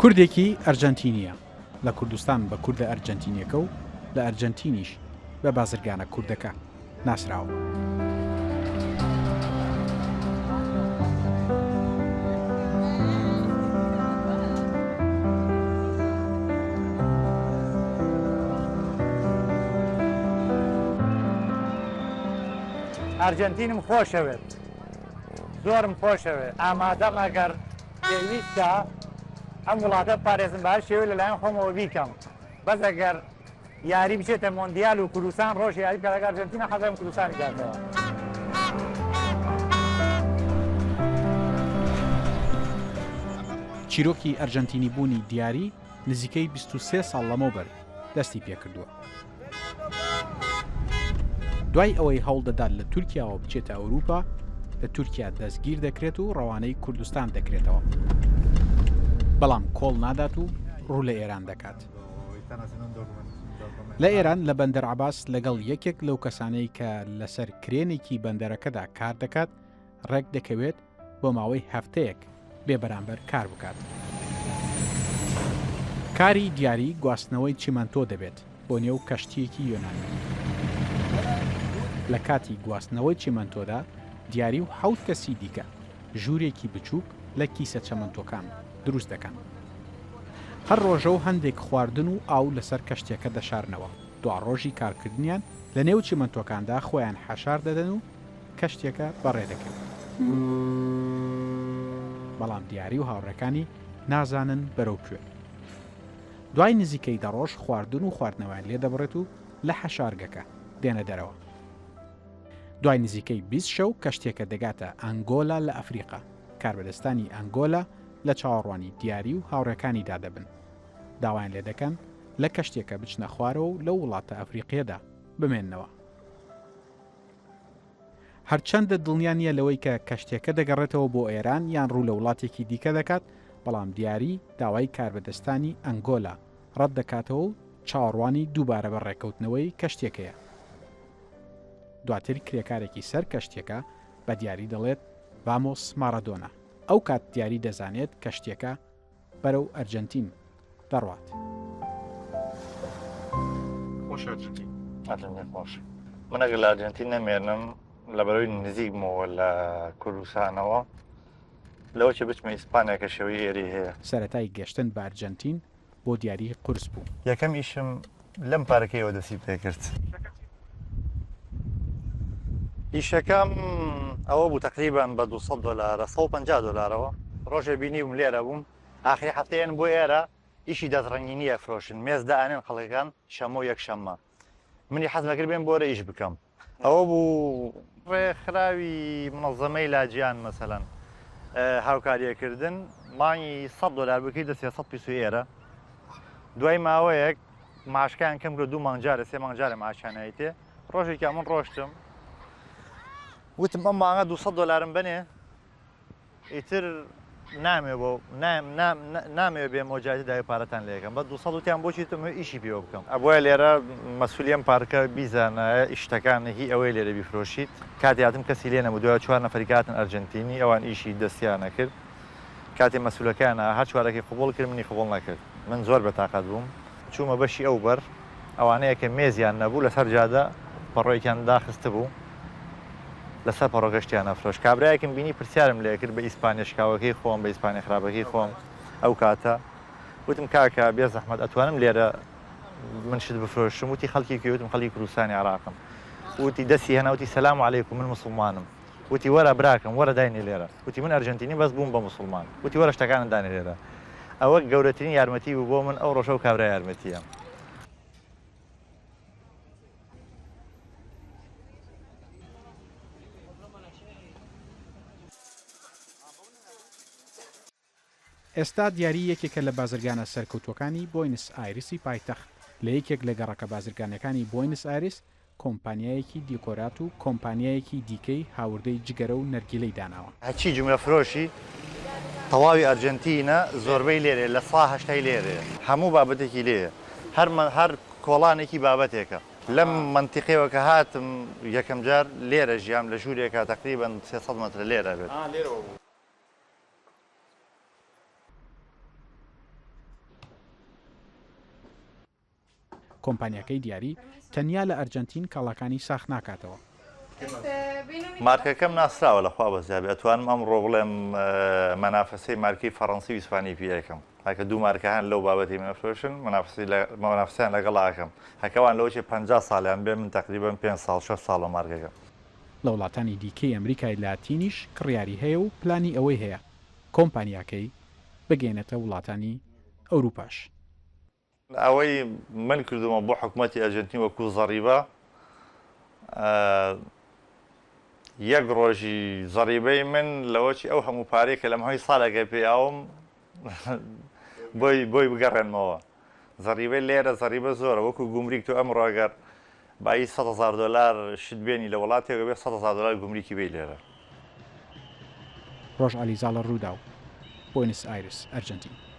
کوردێکی ئەرجەنتینیە لە کوردستان بە کوردە ئەرجەنتینیەکە و لە ئەرجەنتینیش بە بازرگانە کوردەکە ناسراوە. ئەرجەنتینم خۆشەوێت، زۆرم خۆشەوێت، ئامادەم ئەگەر پێویستە ئەم وڵاتە پارێزم باش شێوە لەلایەن خۆمەوە بیکەم، بەس ئەگەر یاری بچێتە مۆندیال و کوردستان ڕۆژ یاری بکات لەگەڵ ئەرجەنتینە حەزم کوردستانی دادەوە. چیرۆکی ئەرجەنتینی بوونی دیاری نزیکەی 23 ساڵ لەمەوبەر دەستی پێکردووە. دوای ئەوەی هەوڵدەدات لە تورکیاوە بچێتە ئەوروپا، لە تورکیا دەستگیر دەکرێت و ڕەوانەی کوردستان دەکرێتەوە، بەڵام کۆڵ نادات و ڕوو لە ئێران دەکات. لە ئێران لە بەندەر عەباس لەگەڵ یەکێک لەو کەسانەی کە لەسەر کرێنێکی بەندەرەکەدا کار دەکات ڕێک دەکەوێت بۆ ماوەی هەفتەیەک بێبەرامبەر کار بکات. کاری دیاری گواستنەوەی چیمەنتۆ دەبێت بۆ نێو کەشتیەکی یۆنانی. لە کاتی گواستنەوەی چیمەنتۆدا دیاری و 7 کەسی دیکە ژوورێکی بچووک لە کیسە چەمەنتۆکان دروست دەکەن. هەر ڕۆژە و هەندێک خواردن و ئاو لەسەر کەشتێکە دەشارنەوە. دوا ڕۆژی کارکردنیان لە نێو چیمەنتۆکاندا خۆیان حەشار دەدەن و کەشتێکە بەڕێ دەکەن. بەڵام دیاری و هاوڕەکانی نازانن بەرەو کوێ. دوای نزیکەی دەڕۆژ خواردن و خواردنەوەیان لێ دەبڕێت و لە حەشارگەکە دێنە دەرەوە. دوای نزیکەی 20 شەو کەشتێکە دەگاتە ئەنگۆلا لە ئەفریقا. کاربەدەستانی ئەنگۆلا لە چاوەڕوانی دیاری و هاوڕەکانی دادەبن. داوایان لێ دەکەن لە کەشتێکە بچنە خوارەوە و لە وڵاتە ئەفریقیەدا بمێننەوە. هەرچەندە دڵنیان نیە لەوەی کە کەشتێکە دەگەڕێتەوە بۆ ئێران یان ڕوو لە وڵاتێکی دیکە دەکات، بەڵام دیاری داوای کاربەدەستانی ئەنگۆلا ڕەت دەکاتەوە و چاوەڕوانی دووبارە بە ڕێکەوتنەوەی کەشتێکەیە. دواتر کرێکارێکی سەر کەشتێکە بە دیاری دەڵێت ڤامۆس مارەدۆنا. ئەو کات دیاری دەزانێت کەشتێکە بەرەو ئەرجەنتین دەڕوات. خۆش ئەرجەنتین. خۆش. من ئەگەر لە ئەرجەنتین نەمێنم لە بەرەوەی نزیکمەوە لە کوردستانەوە لەوە چێ بچمە ئیسپانیا کە شێوەی ئێرەی هەیە. سەرەتای گەشتن بە ئەرجەنتین بۆ دیاری قورس بوو. یەکەم ئیشم لەم پارەکەیەوە دەستی پێ کرد. ئیشەکەم ئەوە بوو تقریبان بە $200 $150ەوە. ڕۆژێ بینیم لێرە بووم، ئاخری هەفتەیەن بۆ ئێرە ئیشی دەستڕەنگینیە فرۆشن، مێز دائنێن خەڵکەکان شەمە و یەکشەممە. منی حەز نەکرد بێن بۆرە ئیش بکەم. ئەوە بوو ڕێکخراوی منەظەمەی لاجیان مەسەلەن هاوکاریەکردن مانگی $100 بکەیت دە 300 پیسۆی ئێرە. دوای ماوەیەک ماشکیان کەم کرد 2 مانگجارە 3 مانگجارە ماشانایی تێ. ڕۆژێکە من ڕۆشتم وتم ئەم مانگە $200 بنێ ئیتر نامێ بۆ نامێ بێ مۆجاتی داوای پارەتان لێکەم بە 200 بۆچی تم ئیشی پێوە بکەم. ئەبووە لێرە مەسئولیم پارکە بیزانە شتەکان هی ئەوەی لێرە بیفرۆشیت. کاتی هاتم کەسی لێ نەبوو، دوای 4 نەفەری کاتن ئەرجەنتینی ئەوان ئیشی دەستیان نەکرد. کاتی مەسئولەکانە هەر چوارەکەی قبوڵ کرد، منی قبوڵ نەکرد. من زۆر بەتاقەت بووم، چوومە بەشی ئەو بەر ئەوانەیە کە مێزیان نەبوو لەسەر جادە پەڕۆیەکیان داخستە بوو لەسەر پەڕۆگەشتیان نەفرۆش. کابرایەکم بینی پرسیارم لێ کرد بە ئیسپانیا شکاوەکەی خۆم، بە ئیسپانیا خراپەکەی خۆم. ئەو کاتە وتم کاکە بێ زەحمەت ئەتوانم لێرە من شت بفرۆشم؟ وتی خەڵکی کوێ؟ وتم خەڵکی کوردستانی عێراقم. وتی دەستی هەنا وتی سەلام عەلەیکوم من مسڵمانم. وتی وەرە براکەم وەرە داینی لێرە. وتی من ئەرجەنتینی بەس بووم بە مسڵمان. وتی وەرە شتەکانت دانی لێرە. ئەوە گەورەترین یارمەتی بوو بۆ من ئەو ڕۆژە و کابرا یارمەتیە. ئێستا دیاری یەکێکە لە بازرگانە سەرکەوتوەکانی بۆینس ئایرسی پایتەخت. لە یەکێک لە گەڕەکە بازرگانەکانی بۆینس ئایرس کۆمپانیایەکی دیکۆرات و کۆمپانیایەکی دیکەی هاوردەی جگەرە و نەرگیلەی داناوە. هەچی جملە فرۆشی تەواوی ئەرجەنتینە زۆربەی لێرێ لە 180 لێرێ، هەموو بابەتێکی لێیە، هەر کۆڵانێکی بابەتێکە. لەم منتیقەوە کە هاتم یەکەم جار لێرە ژیام لە ژوورێکە تقریبان 300 متر لێرە بێت. کۆمپانیاکەی دیاری تەنیا لە ئەرجنتین کاڵاکانی ساخ ناکاتەوە. مارکەکەم ناسراوە لەخوا بەزیابێ ئەتوانم ئەمڕۆ بڵێم مەنافەسەی مارکی فەڕەنسی و ئیسپانی پێیەکەم هەکە دوو مارکە هەن لەو بابەتی منەفرۆشن مەنافسیان لەگەڵاکەم هەکەوان لەوچێ 50 ساڵیان بێ من تقریبا 5 ساڵ 6 ساڵە مارکەکە. لە وڵاتانی دیکەی ئەمریکای لاتینیش کڕیاری هەیە و پلانی ئەوەی هەیە کۆمپانیاکەی بگەێنێتە وڵاتانی ئەوروپاش. ئەوەی من کردومە بۆ حکوومەتی ئەرجنتین وەکو زەریبە یەک ڕۆژی زەریبەی من لەوەی ئەو هەموو پارێکە لەم هەوی ساڵێکە پێیاوم بۆی بگەڕێنمەوە. زەریبەی لێرە زەریبە زۆرە وەکو گومریک تو ئەمڕۆگەر بای $100,000 شت بێنی لە وڵاتێکە بێ $100,000 گومریکی بێ لێرە. ڕۆژ ئالیزاڵە ڕوودا و بۆنس ئایرس ئەرجنتین.